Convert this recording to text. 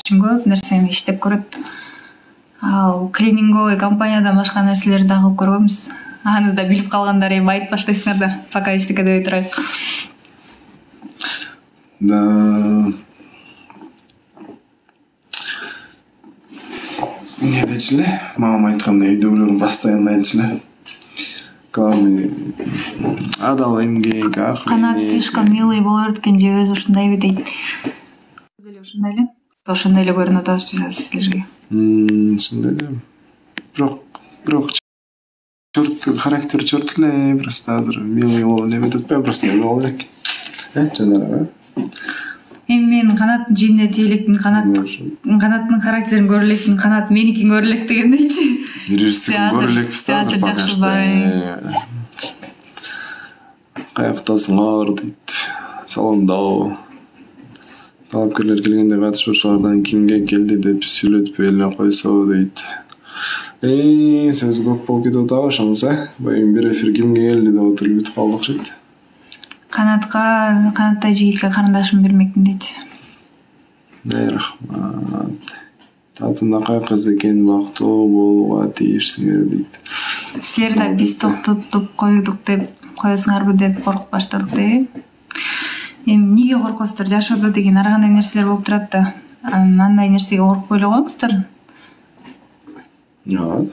үчүн көп нерсени иштеп көрөт. Ал клининговый компаниядан башка нерселерди да кылып көргөнбүз. Аны да билип калгандар эми айтып баштайсыңар да, пока эчтеке дебей турайык. Да. Не дечиле? Мамам айткандай үйдөгүлөрүн постоянно айтчылы. Главный адал эмгек, акыл. Канат слишком милый боло берет экен, же өзү ушундайбы дейт. Деле ушундай эле. Ошондой эле көрүнүп атабыз биз силерге. Ушундай эле. Бирок характер чорт эле, просто азыр милый болуп неметип атпайбы, просто эме боло элек. Жанара. Эми мен Канаттын жиине тиелектин, Канаттын характерин көрө электин, Канат меникин көрө элек дегендейчи. Бирибиздикин көрө элекпиз да азыр пока. Каяктасыңар дейт. Салондо. Талапкерлер келгенде катышуучулардан кимге келди деп сүйлөтпөй эле койсо дейт. Сөз көп болуп кетип атабы ошоңуз, Эми бир эфир кимге келди деп отуруп бүтүп калды окшойт. Канаттай жигитке карындашым бермекмин дейт. Рахмат. Татынакай кыз экен, бактылуу болууга тийишсиңер дейт. Силер да биз токтотуп коесуңарбы деп коркуп баштадык деби. Эми эмнеге коркосуздар? Жашоодо деген ар кандай нерселер болуп турат да. Андай нерсеге коркпой эле коюңуздар. Жок.